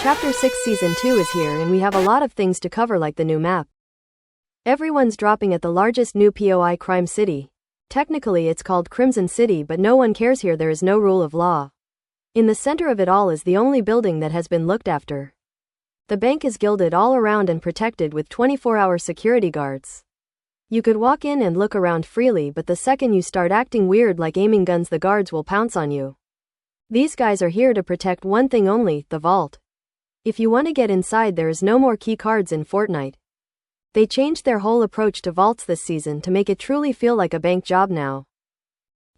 Chapter 6 Season 2 is here and we have a lot of things to cover like the new map. Everyone's dropping at the largest new POI crime city. Technically it's called Crimson City but no one cares here, there is no rule of law. In the center of it all is the only building that has been looked after. The bank is gilded all around and protected with 24-hour security guards. You could walk in and look around freely, but the second you start acting weird like aiming guns, the guards will pounce on you. These guys are here to protect one thing only, the vault. If you want to get inside, there is no more key cards in Fortnite. They changed their whole approach to vaults this season to make it truly feel like a bank job now.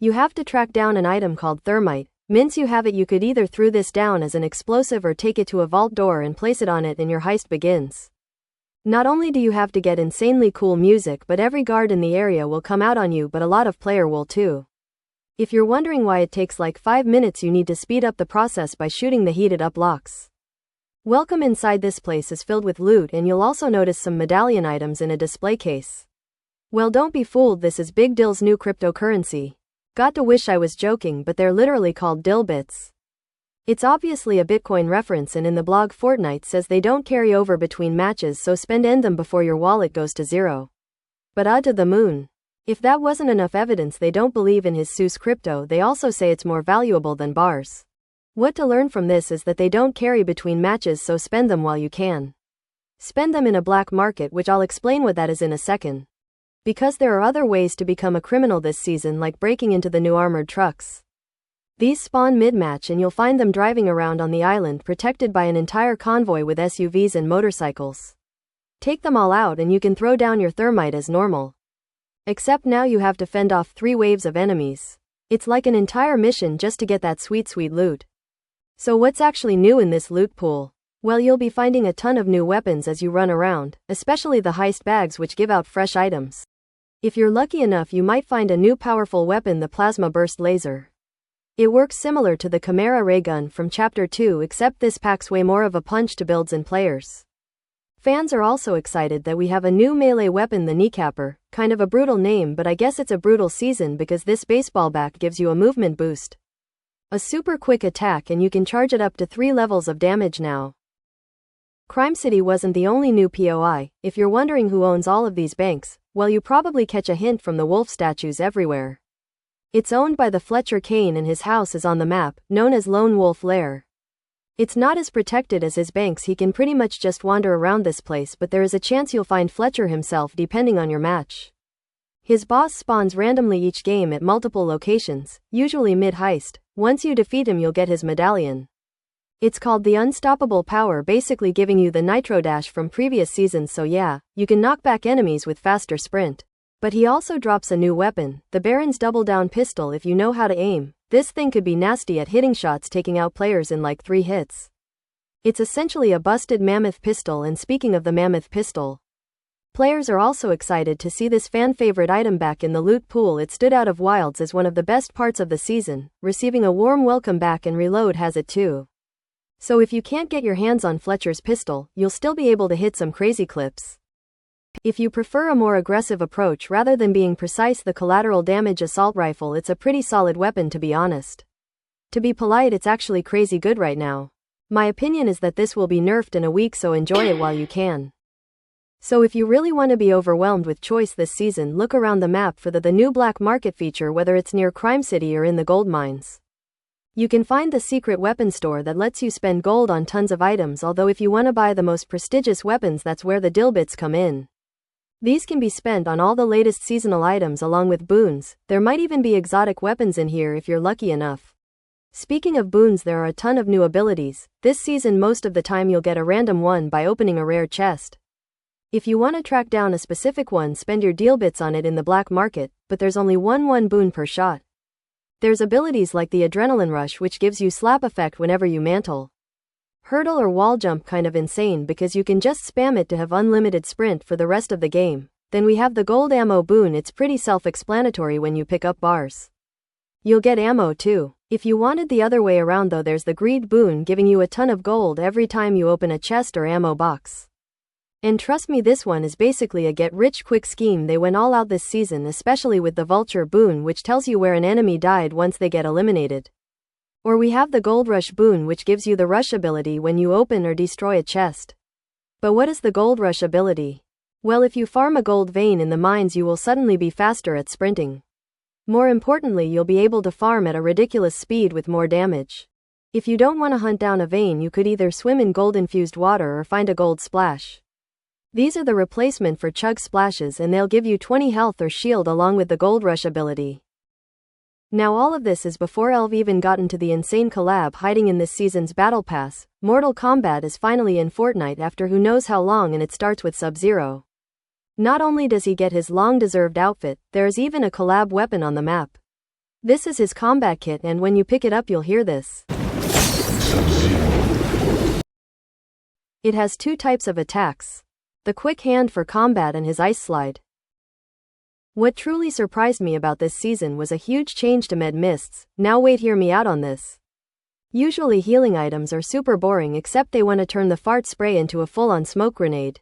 You have to track down an item called thermite. Once you have it, you could either throw this down as an explosive or take it to a vault door and place it on it and your heist begins. Not only do you have to get insanely cool music, but every guard in the area will come out on you, but a lot of player will too. If you're wondering why it takes like 5 minutes, you need to speed up the process by shooting the heated up blocks. Welcome inside. This place is filled with loot and you'll also notice some medallion items in a display case. Well, don't be fooled, this is Big Dill's new cryptocurrency. Got to wish I was joking, but they're literally called Dill Bits. It's obviously a Bitcoin reference, and in the blog Fortnite says they don't carry over between matches, so end them before your wallet goes to zero. But to the moon. If that wasn't enough evidence they don't believe in his Seuss crypto, they also say it's more valuable than bars. What to learn from this is that they don't carry between matches, so spend them while you can. Spend them in a black market, which I'll explain what that is in a second. Because there are other ways to become a criminal this season, like breaking into the new armored trucks. These spawn mid-match and you'll find them driving around on the island protected by an entire convoy with SUVs and motorcycles. Take them all out and you can throw down your thermite as normal. Except now you have to fend off 3 waves of enemies. It's like an entire mission just to get that sweet loot. So what's actually new in this loot pool? Well, you'll be finding a ton of new weapons as you run around, especially the heist bags which give out fresh items. If you're lucky enough, you might find a new powerful weapon, the plasma burst laser. It works similar to the Chimera ray gun from Chapter 2, except this packs way more of a punch to builds and players. Fans are also excited that we have a new melee weapon, the kneecapper. Kind of a brutal name, but I guess it's a brutal season because this baseball bat gives you a movement boost. A super quick attack and you can charge it up to 3 levels of damage now. Crime City wasn't the only new POI. If you're wondering who owns all of these banks, well, you probably catch a hint from the wolf statues everywhere. It's owned by the Fletcher Kane and his house is on the map, known as Lone Wolf Lair. It's not as protected as his banks, he can pretty much just wander around this place, but there is a chance you'll find Fletcher himself depending on your match. His boss spawns randomly each game at multiple locations, usually mid-heist. Once you defeat him you'll get his medallion. It's called the Unstoppable Power, basically giving you the Nitro Dash from previous seasons, so yeah, you can knock back enemies with faster sprint. But he also drops a new weapon, the Baron's Double Down Pistol. If you know how to aim, this thing could be nasty at hitting shots, taking out players in like 3 hits. It's essentially a busted mammoth pistol, and speaking of the mammoth pistol, players are also excited to see this fan-favorite item back in the loot pool. It stood out of Wilds as one of the best parts of the season, receiving a warm welcome back, and Reload has it too. So if you can't get your hands on Fletcher's pistol, you'll still be able to hit some crazy clips. If you prefer a more aggressive approach rather than being precise, the collateral damage assault rifle, it's a pretty solid weapon, to be honest. To be polite, it's actually crazy good right now. My opinion is that this will be nerfed in a week, so enjoy it while you can. So if you really want to be overwhelmed with choice this season, look around the map for the new black market feature, whether it's near Crime City or in the gold mines. You can find the secret weapon store that lets you spend gold on tons of items, although if you want to buy the most prestigious weapons, that's where the Dill Bits come in. These can be spent on all the latest seasonal items along with boons. There might even be exotic weapons in here if you're lucky enough. Speaking of boons, there are a ton of new abilities. This season most of the time you'll get a random one by opening a rare chest. If you want to track down a specific one, spend your Dill Bits on it in the black market, but there's only one boon per shot. There's abilities like the Adrenaline Rush, which gives you slap effect whenever you mantle. Hurdle or wall jump, kind of insane because you can just spam it to have unlimited sprint for the rest of the game. Then we have the gold ammo boon. It's pretty self-explanatory when you pick up bars. You'll get ammo too. If you wanted the other way around though, there's the greed boon, giving you a ton of gold every time you open a chest or ammo box. And trust me, this one is basically a get-rich-quick scheme. They went all out this season, especially with the Vulture boon, which tells you where an enemy died once they get eliminated. Or we have the Gold Rush boon, which gives you the rush ability when you open or destroy a chest. But what is the Gold Rush ability? Well, if you farm a gold vein in the mines, you will suddenly be faster at sprinting. More importantly, you'll be able to farm at a ridiculous speed with more damage. If you don't want to hunt down a vein, you could either swim in gold-infused water or find a gold splash. These are the replacement for chug splashes, and they'll give you 20 health or shield along with the Gold Rush ability. Now all of this is before Elve even got into the insane collab hiding in this season's Battle Pass. Mortal Kombat is finally in Fortnite after who knows how long, and it starts with Sub-Zero. Not only does he get his long-deserved outfit, there is even a collab weapon on the map. This is his combat kit, and when you pick it up you'll hear this. It has two types of attacks. The quick hand for combat and his ice slide. What truly surprised me about this season was a huge change to med mists. Now wait, hear me out on this. Usually healing items are super boring, except they want to turn the fart spray into a full-on smoke grenade.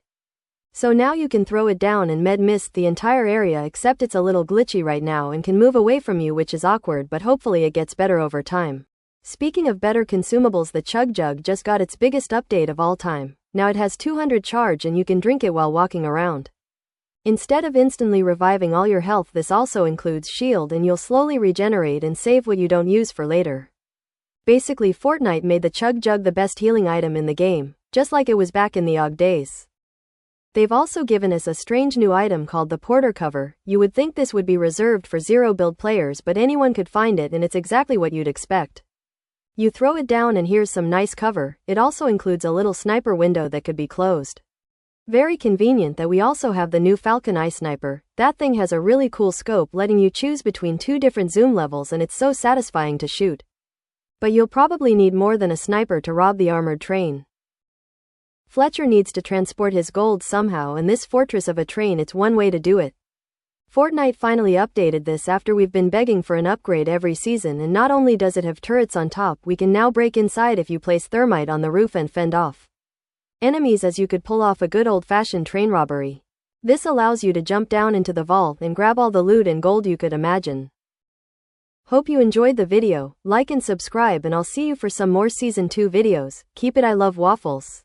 So now you can throw it down and med mist the entire area, except it's a little glitchy right now and can move away from you, which is awkward, but hopefully it gets better over time. Speaking of better consumables, the Chug Jug just got its biggest update of all time. Now it has 200 charge and you can drink it while walking around. Instead of instantly reviving all your health, this also includes shield, and you'll slowly regenerate and save what you don't use for later. Basically, Fortnite made the Chug Jug the best healing item in the game, just like it was back in the AUG days. They've also given us a strange new item called the Porter Cover. You would think this would be reserved for zero build players, but anyone could find it, and it's exactly what you'd expect. You throw it down and here's some nice cover. It also includes a little sniper window that could be closed. Very convenient that we also have the new Falcon Eye Sniper. That thing has a really cool scope, letting you choose between two different zoom levels, and it's so satisfying to shoot. But you'll probably need more than a sniper to rob the armored train. Fletcher needs to transport his gold somehow, and this fortress of a train, it's one way to do it. Fortnite finally updated this after we've been begging for an upgrade every season, and not only does it have turrets on top, we can now break inside if you place thermite on the roof and fend off enemies, as you could pull off a good old-fashioned train robbery. This allows you to jump down into the vault and grab all the loot and gold you could imagine. Hope you enjoyed the video. Like and subscribe, and I'll see you for some more Season 2 videos. Keep it, I love waffles.